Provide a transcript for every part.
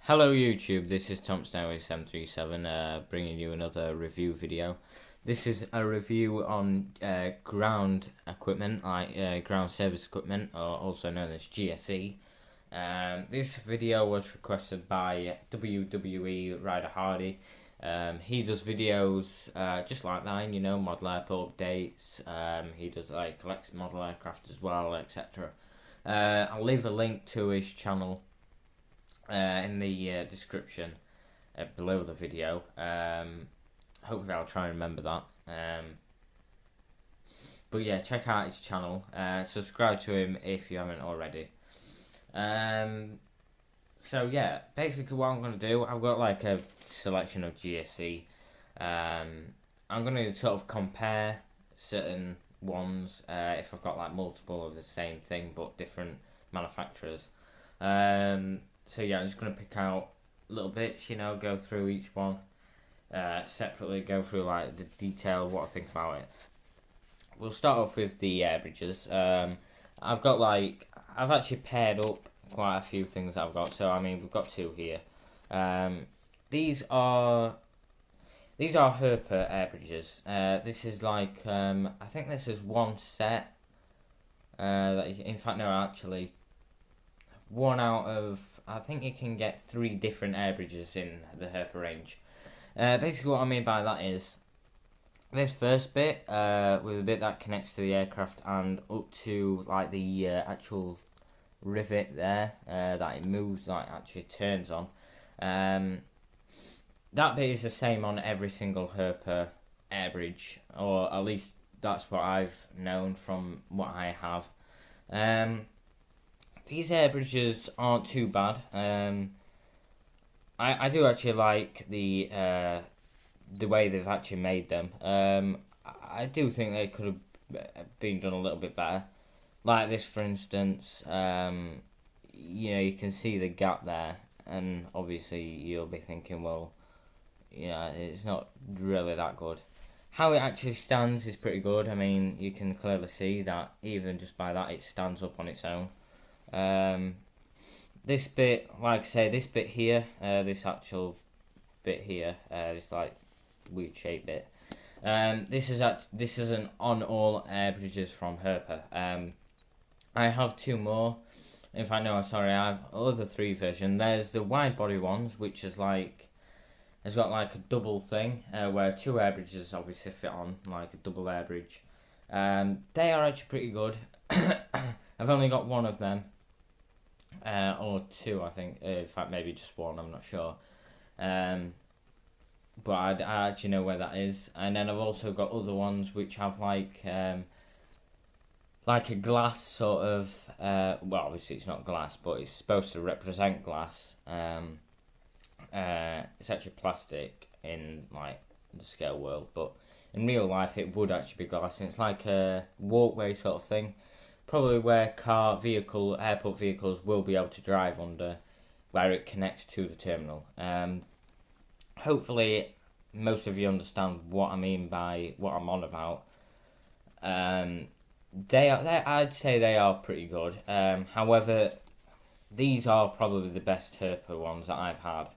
Hello YouTube, this is Tom737 bringing you another review video. This is a review on ground equipment, like ground service equipment, or also known as GSE. This video was requested by WWE Ryder Hardy. He does videos just like mine, you know, model airport updates. He does like collects model aircraft as well, etc. I'll leave a link to his channel in the description below the video. Hopefully I'll try and remember that. But yeah, check out his channel. Subscribe to him if you haven't already. So yeah, basically what I'm going to do, I've got like a selection of GSE. I'm going to sort of compare certain ones if I've got like multiple of the same thing but different manufacturers. So yeah, I'm just going to pick out little bits, you know, go through each one separately, go through like the detail, what I think about it. We'll start off with the air bridges. I've actually paired up quite a few things that I've got. So I mean, we've got two here. These are Herper air bridges. This is like I think this is one set. In fact, no, actually, one out of, I think you can get 3 different air bridges in the Herper range. Basically what I mean by that is this first bit with the bit that connects to the aircraft and up to like the actual rivet there that it moves, like actually turns on. That bit is the same on every single Herper air bridge, or at least that's what I've known from what I have. These air bridges aren't too bad. I do actually like the way they've actually made them. I do think they could have been done a little bit better. Like this, for instance, you know, you can see the gap there, and obviously you'll be thinking, well, yeah, it's not really that good. How it actually stands is pretty good. I mean, you can clearly see that even just by that, it stands up on its own. This bit, like I say, this bit here, this actual bit here, this like weird shaped bit. This isn't on all air bridges from Herper. I have 2 more. In fact, no, sorry, I have other 3 versions. There's the wide body ones, which is like, it's got like a double thing, where 2 air bridges obviously fit on like a double air bridge. They are actually pretty good. I've only got 1 of them. Or 2, I think. In fact, maybe just 1. I'm not sure. But I actually know where that is. And then I've also got other ones which have like a glass sort of. Well, obviously it's not glass, but it's supposed to represent glass. It's actually plastic in like the scale world, but in real life it would actually be glass. And it's like a walkway sort of thing. Probably where airport vehicles will be able to drive under, where it connects to the terminal. Hopefully, most of you understand what I mean by what I'm on about. I'd say they are pretty good. However, these are probably the best Herper ones that I've had,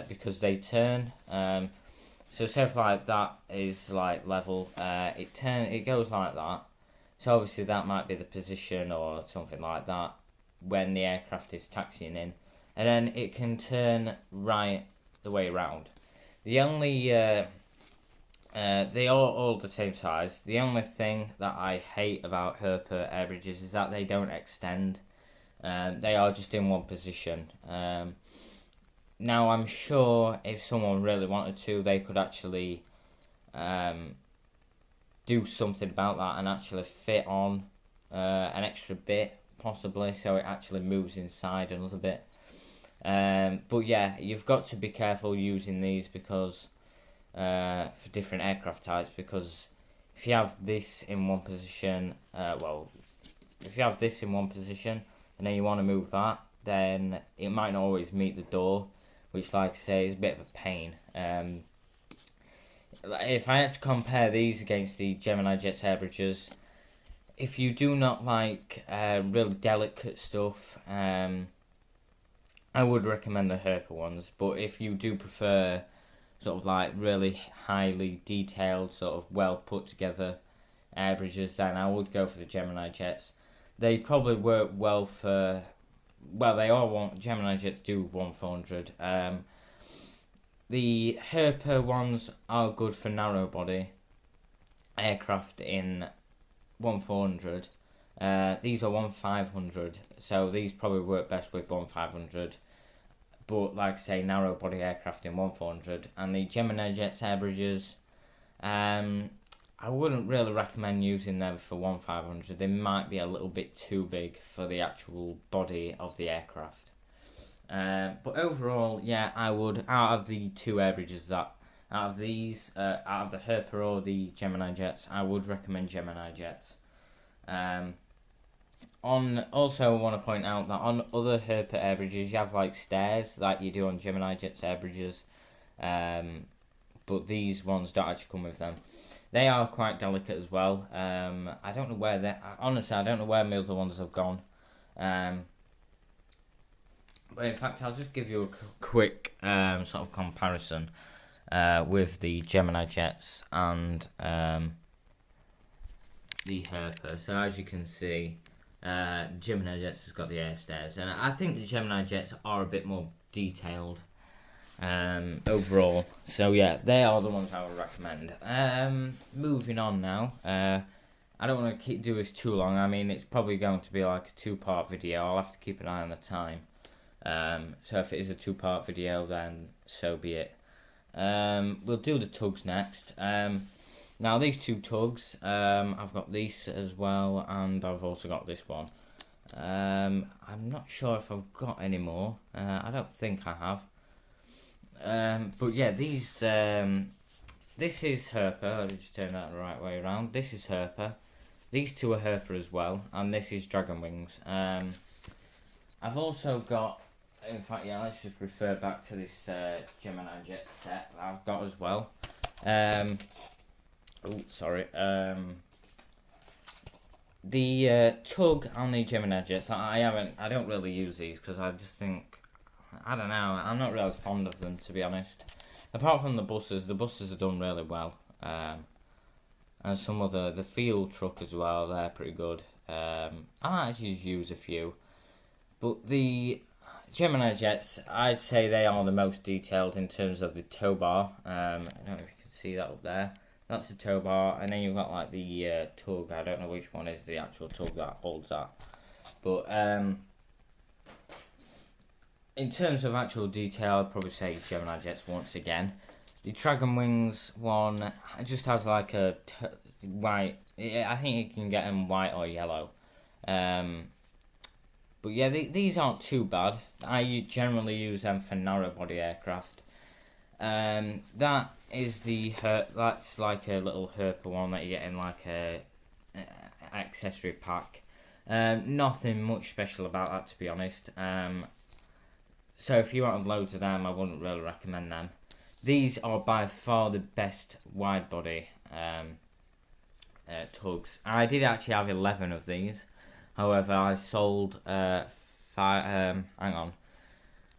because they turn. So stuff like that is like level. It goes like that. So obviously that might be the position or something like that when the aircraft is taxiing in. And then it can turn right the way around. The only, they are all the same size. The only thing that I hate about Herper air bridges is that they don't extend. They are just in one position. Now I'm sure if someone really wanted to, they could actually do something about that and actually fit on an extra bit, possibly, so it actually moves inside a little bit. But yeah, you've got to be careful using these because for different aircraft types, because if you have this in one position, if you have this in one position and then you want to move that, then it might not always meet the door, which, like I say, is a bit of a pain. If I had to compare these against the Gemini Jets air bridges, if you do not like really delicate stuff, I would recommend the Herpa ones, but if you do prefer sort of like really highly detailed, sort of well put together air bridges, then I would go for the Gemini jets. They probably work well for, well, they all want, Gemini jets do 1400. The Herpa ones are good for narrow body aircraft in 1400. These are 1500, so these probably work best with 1500. But like I say, narrow body aircraft in 1400, and the Gemini jets air bridges, I wouldn't really recommend using them for 1500. They might be a little bit too big for the actual body of the aircraft. But overall, yeah, I would, out of the two air bridges out of these, out of the Herpa or the Gemini jets, I would recommend Gemini jets. Also, I want to point out that on other Herpa air bridges, you have like stairs like you do on Gemini jets air bridges, but these ones don't actually come with them. They are quite delicate as well. I don't know where they. Honestly, I don't know where my other ones have gone. But in fact, I'll just give you a quick sort of comparison with the Gemini jets and the Herpa. So as you can see, Gemini jets has got the air stairs, and I think the Gemini jets are a bit more detailed overall. So yeah, they are the ones I would recommend. Moving on now. I don't want to do this too long. I mean, it's probably going to be like a 2-part video. I'll have to keep an eye on the time. So if it is a 2-part video, then so be it. We'll do the tugs next. Now these two tugs, I've got these as well, and I've also got this one. I'm not sure if I've got any more. I don't think I have. But yeah, these, this is Herpa. Let me just turn that the right way around. This is Herpa. These two are Herpa as well, and this is Dragon Wings. I've also got, in fact, yeah, let's just refer back to this Gemini jet set that I've got as well. The tug on the Gemini jets, I don't really use these because I just think, I don't know, I'm not really fond of them, to be honest. Apart from the buses are done really well. And some of the field truck as well, they're pretty good. I might actually use a few. But the Gemini jets, I'd say they are the most detailed in terms of the tow bar. I don't know if you can see that up there. That's the tow bar, and then you've got like the tug. I don't know which one is the actual tug that holds that. But in terms of actual detail, I'd probably say Gemini jets once again. The Dragon Wings one just has like a white. I think you can get them white or yellow. But yeah, these aren't too bad. I generally use them for narrow body aircraft. That is that's like a little Herpa one that you get in like a accessory pack. Nothing much special about that, to be honest. So if you want loads of them, I wouldn't really recommend them. These are by far the best wide body tugs. I did actually have 11 of these. However, I sold 5. Hang on.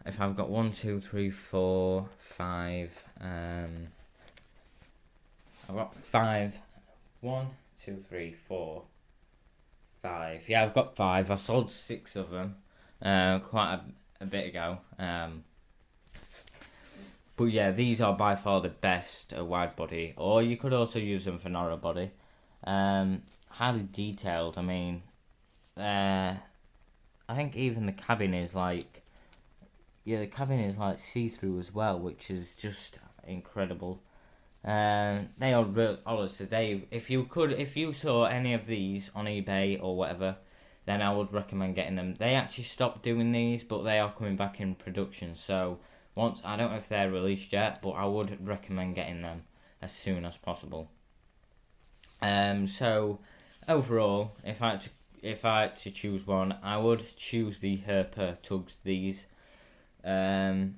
If I've got 1, 2, 3, 4, 5. I've got 5. 1, 2, 3, 4, 5. Yeah, I've got 5. I sold 6 of them quite a bit ago. But yeah, these are by far the best wide body. Or you could also use them for narrow body. Highly detailed. I mean, I think even the cabin is like, yeah, the cabin is like see-through as well, which is just incredible. They are real, honestly. If you saw any of these on eBay or whatever, then I would recommend getting them. They actually stopped doing these, but they are coming back in production. So I don't know if they're released yet, but I would recommend getting them as soon as possible. So overall, if I had to choose one, I would choose the Herpa tugs. These, but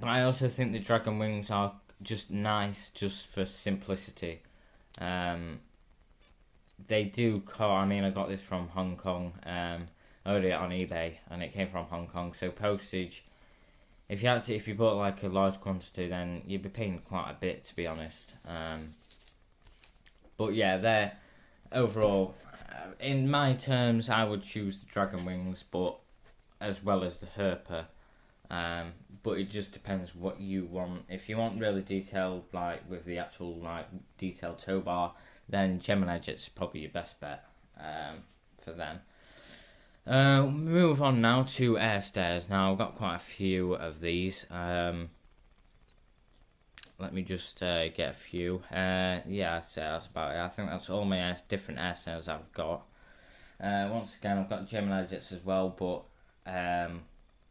I also think the Dragon Wings are just nice, just for simplicity. They do I mean, I got this from Hong Kong. I ordered it on eBay, and it came from Hong Kong. So postage, if you bought like a large quantity, then you'd be paying quite a bit, to be honest. But yeah, they're overall, in my terms, I would choose the Dragon Wings, but as well as the Herper. But it just depends what you want. If you want really detailed, like with the actual like detailed tow bar, then Gemini Jet's probably your best bet for them. Move on now to air stairs. Now I've got quite a few of these. Let me just get a few. Yeah, I'd say that's about it. I think that's all my different air stairs I've got. Once again, I've got Gemini Jets as well, but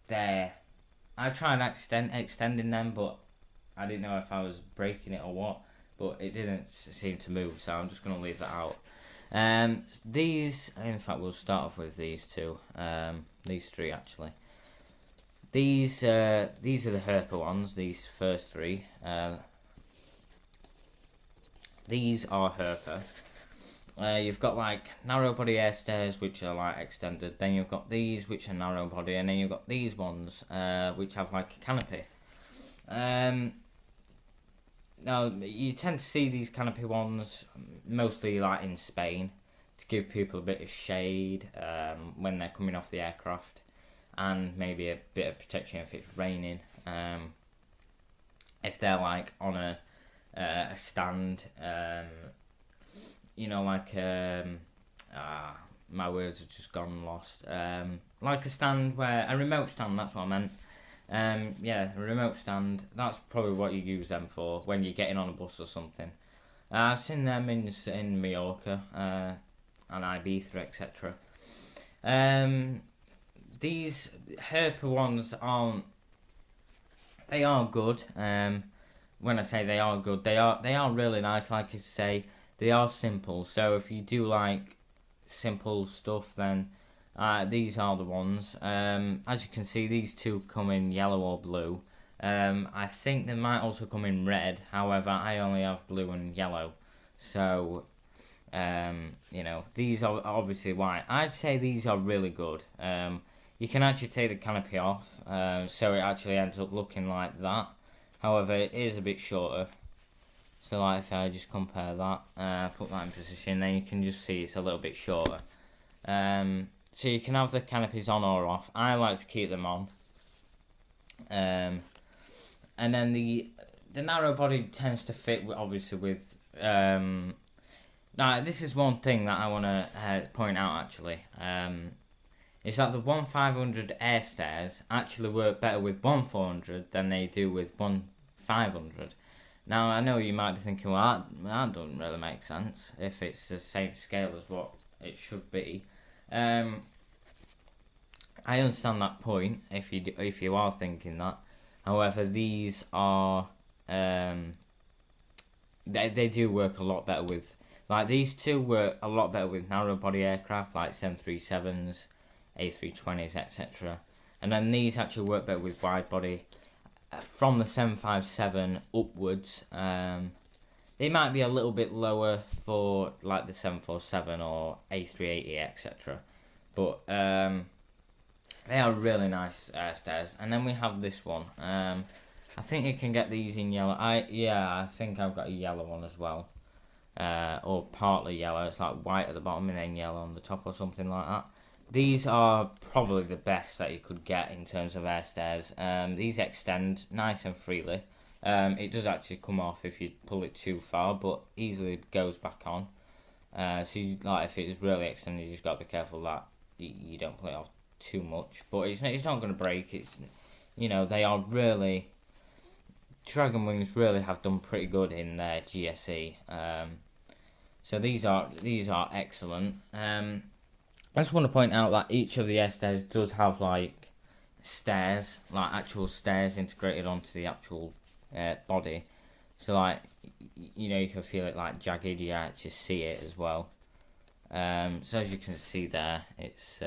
they're... I tried extending them, but I didn't know if I was breaking it or what. But it didn't seem to move, so I'm just going to leave that out. These, in fact, we'll start off with these two. These three, actually. These are the Herper ones, these first three. These are Herper. You've got like narrow body air stairs which are like extended. Then you've got these which are narrow body, and then you've got these ones which have like a canopy. Now you tend to see these canopy ones mostly like in Spain to give people a bit of shade when they're coming off the aircraft, and maybe a bit of protection if it's raining. If they're like on a stand. You know, like my words have just gone lost. Like a stand a remote stand. That's what I meant. Yeah, a remote stand. That's probably what you use them for when you're getting on a bus or something. I've seen them in Mallorca and Ibiza, etc. These Herper ones aren't. They are good. When I say they are good, they are really nice. Like I say. They are simple, so if you do like simple stuff, then these are the ones. As you can see, these two come in yellow or blue. I think they might also come in red, however, I only have blue and yellow. So, you know, these are obviously white. I'd say these are really good. You can actually take the canopy off, so it actually ends up looking like that. However, it is a bit shorter. So like if I just compare that, put that in position, then you can just see it's a little bit shorter. So you can have the canopies on or off. I like to keep them on. And then the narrow body tends to fit obviously with... now this is one thing that I want to point out actually. Is that the 1500 air stairs actually work better with 1400 than they do with 1500. Now, I know you might be thinking, well, that doesn't really make sense if it's the same scale as what it should be. I understand that point if you are thinking that. However, these are they do work a lot better with, like these two work a lot better with narrow body aircraft like 737s, A320s, etc. And then these actually work better with wide body. From the 757 upwards, they might be a little bit lower for like the 747 or A380, etc. But they are really nice stairs. And then we have this one. I think you can get these in yellow. I think I've got a yellow one as well, or partly yellow. It's like white at the bottom and then yellow on the top or something like that. These are probably the best that you could get in terms of air stairs. These extend nice and freely. It does actually come off if you pull it too far, but easily goes back on. So you, like if it's really extended, you just got to be careful that you don't pull it off too much. But it's not going to break. It's, you know, they are really... Dragon Wings really have done pretty good in their GSE. So these are excellent. I just want to point out that each of the air stairs does have like stairs, like actual stairs integrated onto the actual body. So like, you know, you can feel it like jagged, you actually see it as well. So as you can see there, it's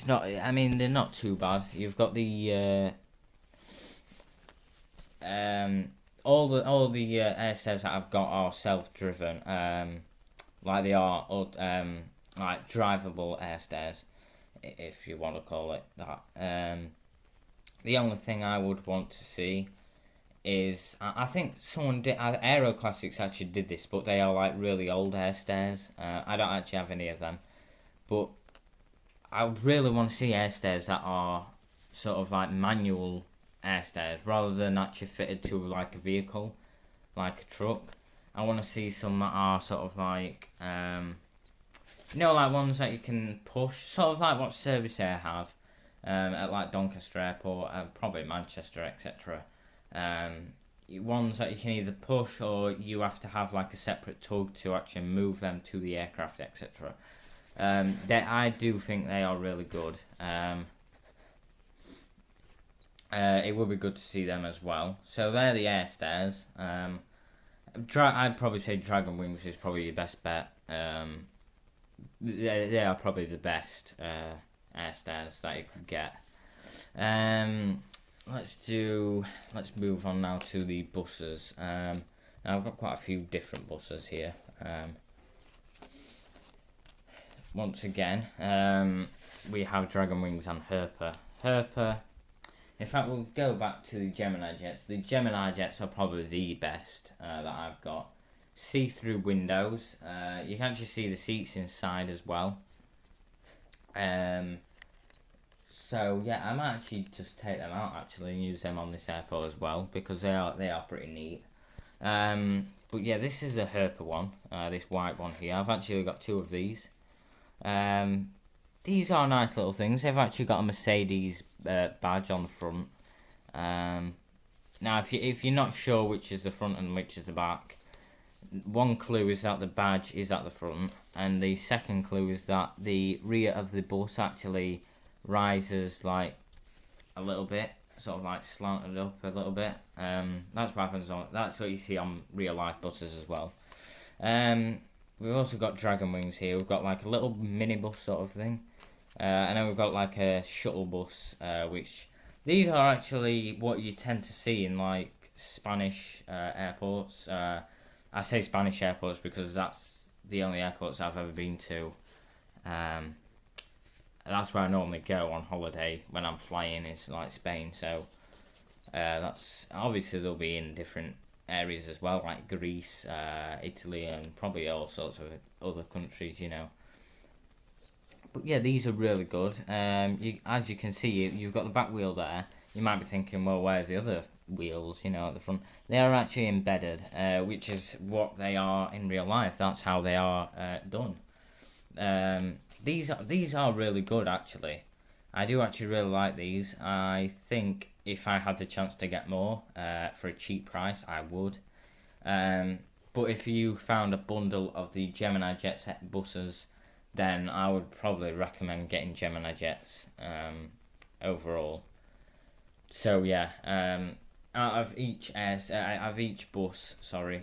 not, I mean, they're not too bad. You've got the all the air stairs that I've got are self-driven. Like they are like drivable air stairs, if you want to call it that. The only thing I would want to see is, I think someone did, Aero Classics actually did this, but they are like really old air stairs. I don't actually have any of them, but I really want to see air stairs that are sort of like manual air stairs rather than actually fitted to like a vehicle, like a truck. I want to see some that are sort of like, like ones that you can push, sort of like what Service Air have at like Doncaster Airport, probably Manchester, etc. Ones that you can either push or you have to have like a separate tug to actually move them to the aircraft, etc. I do think they are really good. It would be good to see them as well. So they're the air stairs. I'd probably say Dragon Wings is probably your best bet. They are probably the best air stairs that you could get. Let's move on now to the buses. Now I've got quite a few different buses here. Once again, we have Dragon Wings and Herper. In fact, we'll go back to the Gemini Jets. The Gemini Jets are probably the best that I've got. See-through windows. You can actually see the seats inside as well. So yeah, I might actually just take them out actually and use them on this airport as well, because they are pretty neat. But yeah, this is the Herper one, this white one here. I've actually got two of these. These are nice little things. They've actually got a Mercedes badge on the front. Now, if you're not sure which is the front and which is the back, one clue is that the badge is at the front, and the second clue is that the rear of the bus actually rises like a little bit, sort of like slanted up a little bit. That's what happens that's what you see on real life buses as well. We've also got Dragon Wings here. We've got like a little minibus sort of thing. And then we've got like a shuttle bus, which these are actually what you tend to see in like Spanish airports. I say Spanish airports because that's the only airports I've ever been to. That's where I normally go on holiday when I'm flying, is like Spain. So that's obviously they'll be in different areas as well, like Greece, Italy, and probably all sorts of other countries, But yeah, these are really good. As you can see, you've got the back wheel there. You might be thinking, well, where's the other wheels, at the front? They are actually embedded, which is what they are in real life. That's how they are done. These are really good, actually. I do actually really like these. I think if I had the chance to get more for a cheap price, I would. But if you found a bundle of the Gemini Jets buses, then I would probably recommend getting Gemini Jets overall. So yeah, out of each bus,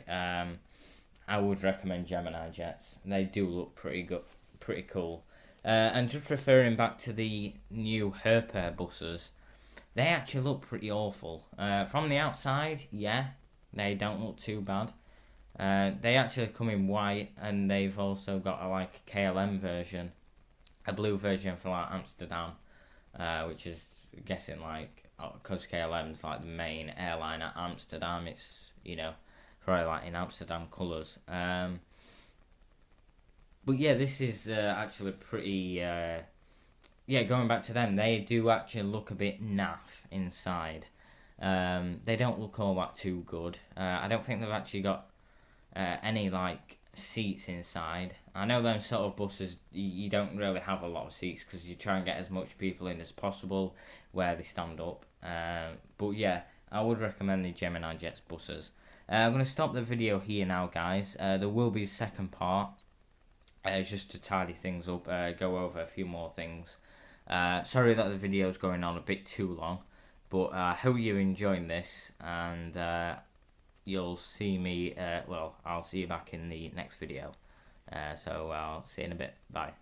I would recommend Gemini Jets. They do look pretty good, pretty cool. And just referring back to the new Herper buses, they actually look pretty awful. From the outside, yeah, they don't look too bad. They actually come in white, and they've also got a KLM version, a blue version for like Amsterdam, which is guessing because KLM's like the main airline at Amsterdam. It's probably like in Amsterdam colours. But yeah, this is actually pretty. Going back to them, they do actually look a bit naff inside. They don't look all that too good. I don't think they've actually got any seats inside. I know them sort of buses, you don't really have a lot of seats because you try and get as much people in as possible where they stand up. But yeah, I would recommend the Gemini Jets buses. I'm going to stop the video here now, guys. There will be a second part, just to tidy things up, go over a few more things. Sorry that the video's going on a bit too long, but I hope you're enjoying this, and you'll see me, I'll see you back in the next video. So I'll see you in a bit. Bye.